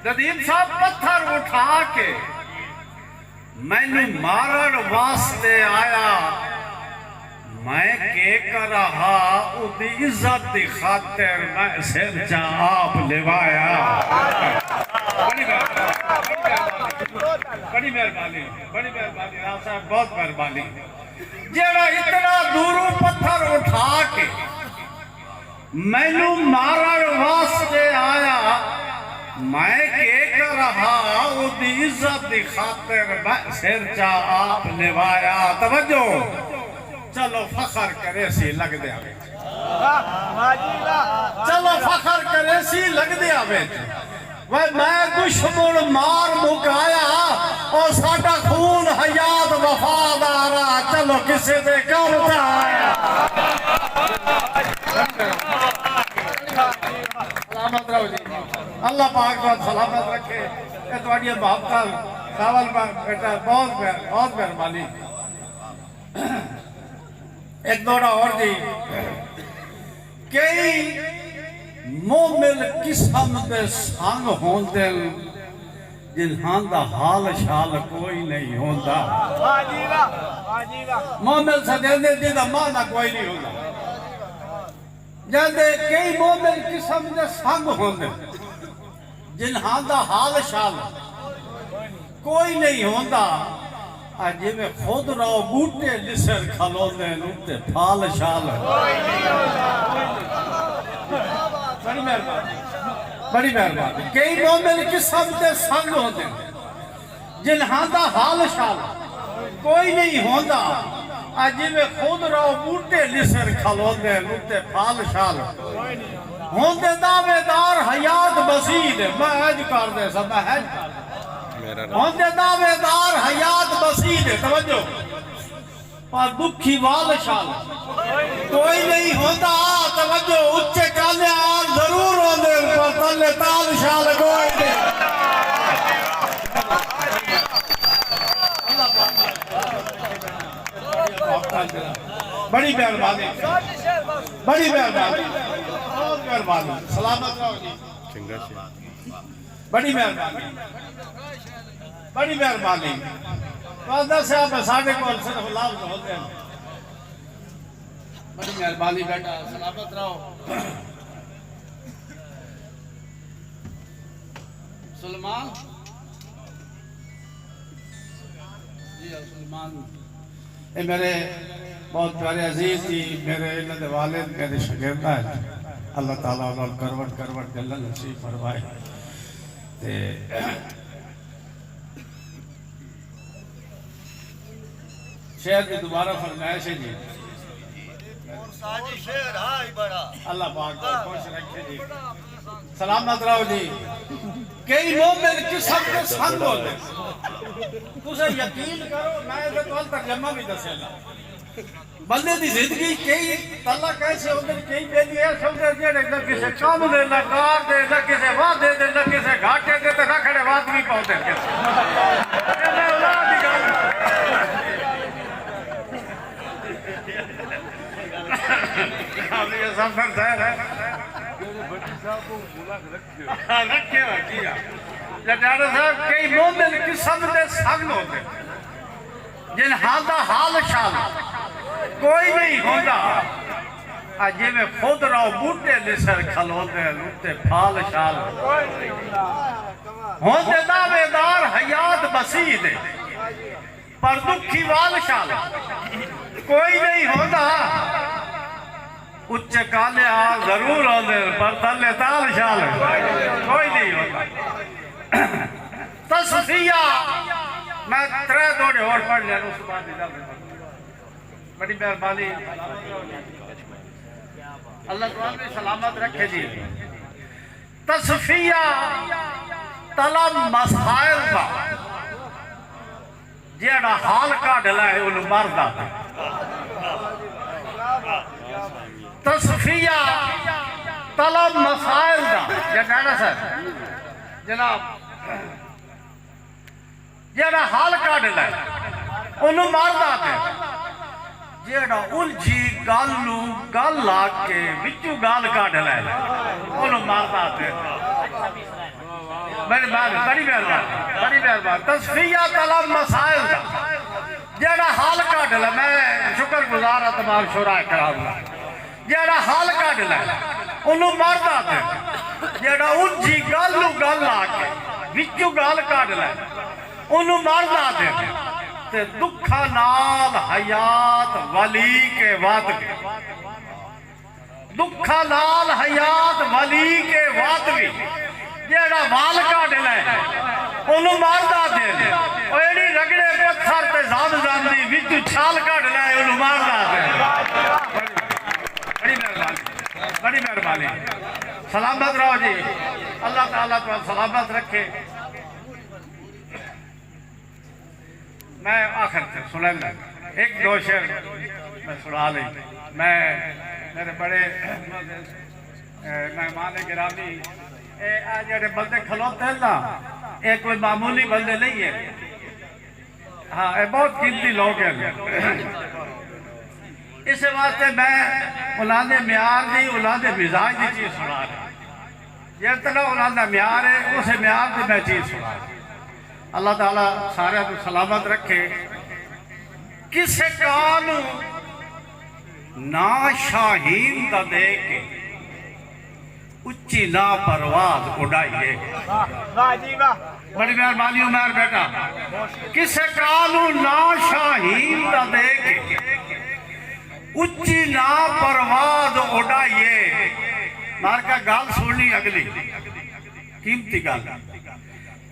नदीम साहब पत्थर उठा के मैनू मारन वास्ते आया, मैं के कर रहा उदी इज्जत की खातिर मैं सिर चा आप लिवाया। बड़ी मेहरबानी आप साहब, बहुत मेहरबानी। जेड़ा इतना दूरों पत्थर उठा के मैनू मारन वास्ते आया, मैं के कर रहा उदी इज्जत की खातिर मैं सिर चा आप लिवाया। तवज्जो, चलो फखर करे सी लग दिया, चलो फखर करे सी लग दिया। वह मैं दुश्मन मार मुकाया और साडा खून हयात वफादारा, चलो किसे दे कर आया। सलामत रहो जी, अल्लाह पाक बहुत सलामत रखे। ये तुम्हारी मोहब्बत सावल बेटा बहुत मेहरबानी। एक दौड़ा और जी, कई मोमिन किस्म के संग होंदे जिन्हां दा हाल शाल कोई नहीं होंदा। मोमिन सदेंदे जिहदा माना कोई नहीं होंदा। जदे कई मोमिन किस्म के संग होंदे जिन्हां दा हाल शाल कोई नहीं होंदा। जिमें खुद रहो बूटे लिसर खलोंदे उत्ते फाल शाल। बड़ी मेहरबानी। कई मोमिन किस्म के संग होंदे जिन्हां दा हाल शाल कोई नहीं होंदा। जिमें खुद रहो बूटे लिसर खलोंदे उत्ते फाल शाल। होंदे दावेदार हयात बसीद, मैं हज कर दे सब मैं हज होंदे दावेदार हयात बसीद। तवज्जो, पर दुखी वाल शाल कोई नहीं होता। तवज्जो, उच्चे काले आल जरूर होंदे पर तले ताल शाल कोई नहीं। बड़ी मेहरबानी, बड़ी मेहरबानी, बहुत मेहरबानी। सलामत रहो जी, बड़ी मेहरबानी, बड़ी मेहरबानी। साहब साढ़े को सिर्फ लफ्ज होते हैं। बड़ी मेहरबानी बेटा, सलामत रहो। सुलेमान जी, सुलेमान ये मेरे बहुत प्यारे अजीज जी, मेरे इन्होंने वालिद मेरे शागिर्द हैं। अल्लाह ताला उन्होंने करवट करवट गल्ला नसीब फरमाए। शेर की दोबारा फरमाइश है जी, अल्लाह पाक खुश रखे जी, सलामत रहो जी। कई मोमिन किस्म के संग होते, तुझे यकीन करो मैं तो तर्जमा भी दसेगा। बंदे की जिंदगी कई तला कैसे होते, कई बेली ऐसे होते जेड़े न किसी काम दे, न कार दे, न किसी वादे दे, न किसी घाटे दे, तो रखड़े वाद भी पाते। कई मोमिन किस्म के संग होते जिन्हां दा हाल शाल कोई नहीं होता। जिमें खुद रहो बूटे लिसर खलोंदे उत्ते फाल शाल। होंदे दावेदार हयात बसीद पर दुखी वाल शाल कोई नहीं होता। उच्च काले आल जरूर होंदे पर तले ताल शाल कोई नहीं होता। तस्फिया मैं त्रै दौड़े और पढ़ लिया, उस बाद बड़ी मेहरबानी। अल्लाह तुम्हें सलामत रखे जी। तस्फिया तलब मसाइल का जेड़ा हाल काढ़ लाए उन मरदा। तस्फिया तलब मसाइल का जनाना सर जनाब जेड़ा हाल काढ़ लाए उन मरदा थे। जेड़ा उलझी गल नू गल ला के विचू गाल काढ़ लाए उन मरदा थे। बड़ी मेहरबानी तस्फिया तलब मसाइल दा जेड़ा हाल कढ ले मैं शुक्रगुजार हां तमाम शुरा कराम दा जेड़ा हाल कढ ले ओनू मरदा दे जेड़ा उंजी गल नू गल आके विचों गल कढ ले ओनू मरदा दे ते दुखा नाल हयात वली के वाद दुखा नाल हयात वली के वाद भी जेड़ा वाल काट ले ओनू मारदा दे ओ एड़ी रगड़े पत्थर ते जाद जांदी विच छाल काट ले ओनू मारदा दे बड़ी मेहरबानी सलामत रहो जी अल्लाह ताला तुम सलामत रखे। मैं आखिर से सुन एक दो शेर मैं सुना ली मैं मेरे बड़े मेहमान गिरामी जेडे बंदे खलोते ना ये कोई मामूली बंदे नहीं है। हाँ ये बहुत कीमती लोग हैं। इस वास्ते मैं उन्होंने म्यार की उन्होंने मिजाज की चीज सुना रहा जिस तरह उन्होंने म्यार है उस म्यार की मैं चीज सुना रहा। अल्लाह ताला सारे को सलामत रखे। किसे कानू ना शाहीन दा दे के उच्ची ना परवाज उड़ाइए। बड़ी मेहरबानी उमर बेटा किसे कानू ना शाहीन दा दे के उच्ची ना परवाज उड़ाइए। मार का गाल सुननी अगली कीमती गाल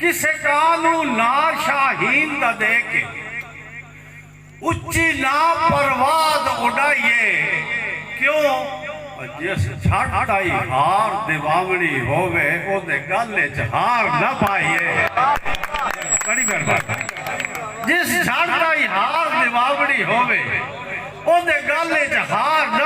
किसे कानू ना शाहीन दा दे के उच्ची ना परवाज उड़ाइए। क्यों जिस छट आई हार दिवावनी होवे ओदे गले च हार न पाइए। बड़ी मेहरबानी जिस छट आई हार दिवावनी होवे ओदे गले च हार न